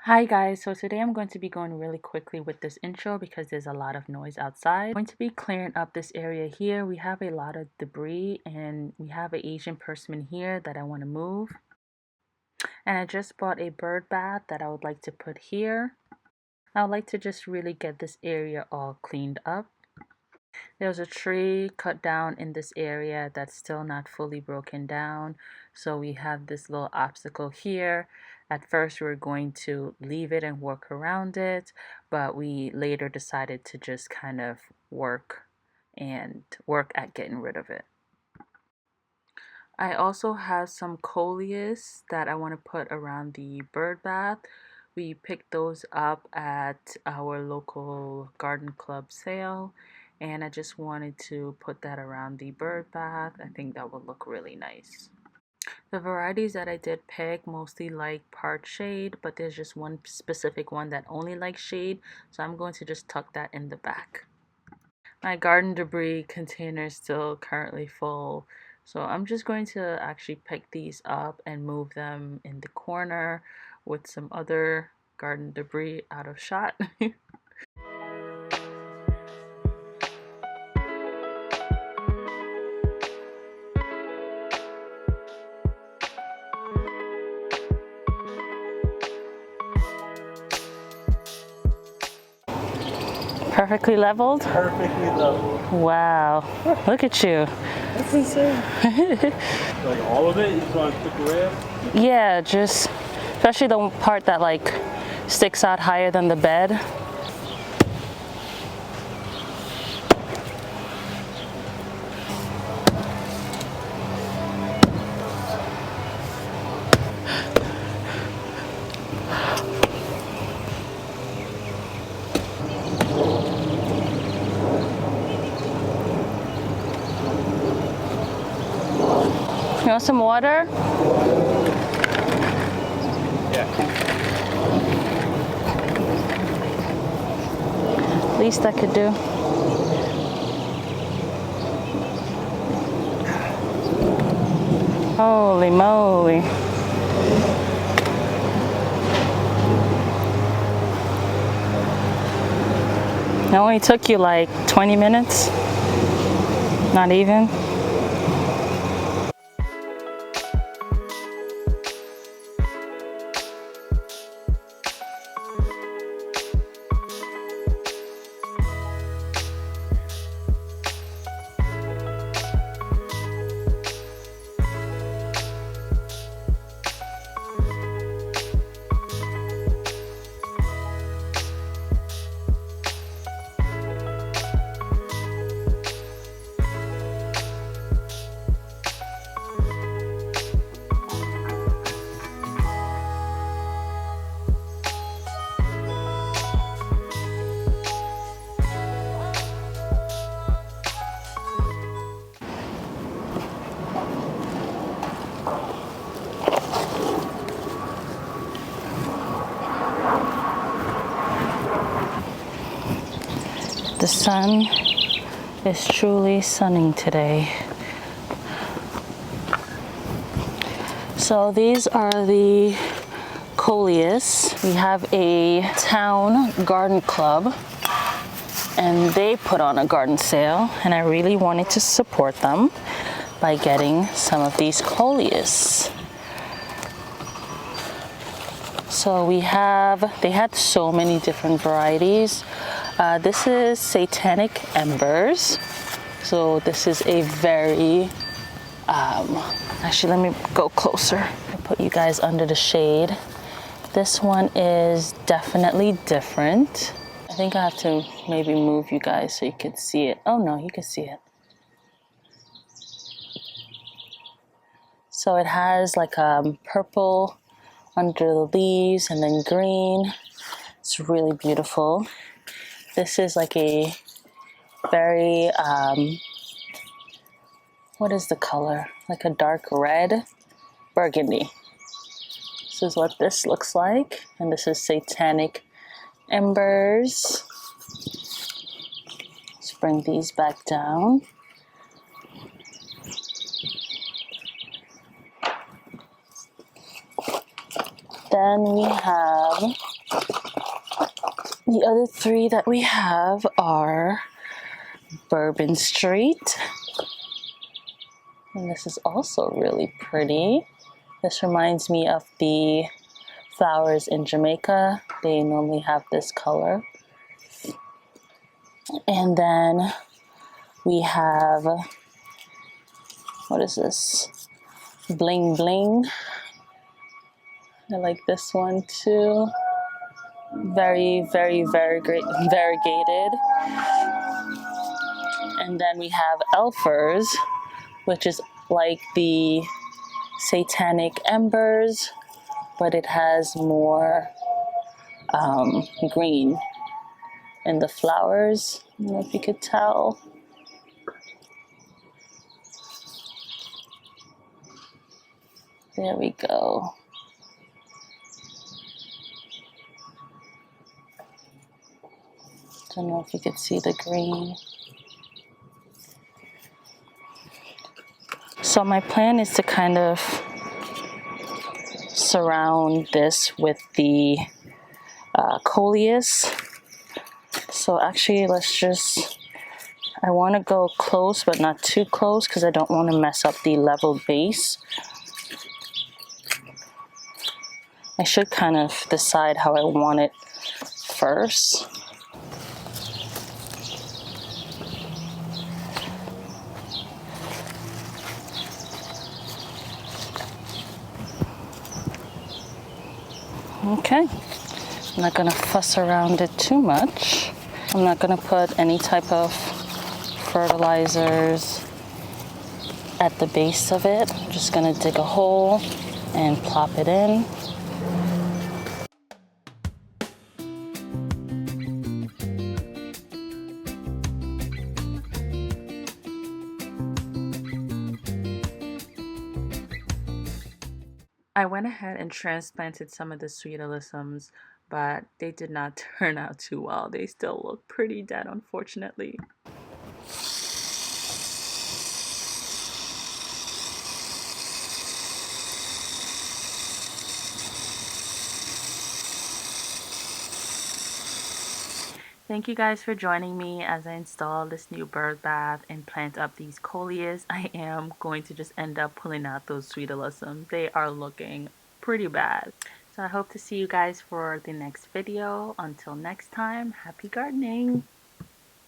Hi guys, so today I'm going to be going really quickly with this intro because there's a lot of noise outside. I'm going to be clearing up this area here. We have a lot of debris and we have an Asian person here that I want to move. And I just bought a bird bath that I would like to put here. I would like to just really get this area all cleaned up. There's a tree cut down in this area that's still not fully broken down. So we have this little obstacle here. At first we were going to leave it and work around it, but we later decided to just kind of work at getting rid of it. I also have some Coleus that I want to put around the bird bath. We picked those up at our local garden club sale, and I just wanted to put that around the bird bath. I think that would look really nice. The varieties that I did pick mostly like part shade, but there's just one specific one that only likes shade, so I'm going to just tuck that in the back. My garden debris container is still currently full, so I'm just going to actually pick these up and move them in the corner with some other garden debris out of shot. Perfectly leveled? Perfectly leveled. Wow. Look at you. That's insane. Like all of it? You just want to pick away? Yeah, just especially the part that like sticks out higher than the bed. You want some water? Yeah. Least I could do. Holy moly. It only took you like 20 minutes? Not even? The sun is truly sunning today. So these are the Coleus. We have a town garden club and they put on a garden sale and I really wanted to support them by getting some of these Coleus. So they had so many different varieties. This is Satanic Embers. So this is a very, actually let me go closer. I'll put you guys under the shade. This one is definitely different. I think I have to maybe move you guys so you can see it. Oh no, you can see it. So it has like purple under the leaves and then green. It's really beautiful. This is like a very, what is the color? Like a dark red, burgundy. This is what this looks like. And this is Satanic Embers. Let's bring these back down. Then we have The other three that we have are Bourbon Street. And this is also really pretty. This reminds me of the flowers in Jamaica. They normally have this color. And then we have, what is this? Bling Bling. I like this one too. Very, very, very great, variegated. And then we have Elfers, which is like the Satanic Embers, but it has more green in the flowers. I don't know if you could tell. There we go. Don't know if you could see the green. So my plan is to kind of surround this with the Coleus. So actually I want to go close but not too close because I don't want to mess up the level base. I should kind of decide how I want it first. Okay, I'm not gonna fuss around it too much. I'm not gonna put any type of fertilizers at the base of it. I'm just gonna dig a hole and plop it in. I went ahead and transplanted some of the sweet alyssums, but they did not turn out too well. They still look pretty dead, unfortunately. Thank you guys for joining me as I install this new bird bath and plant up these Coleus. I am going to just end up pulling out those sweet alyssums. They are looking pretty bad. So I hope to see you guys for the next video. Until next time, happy gardening!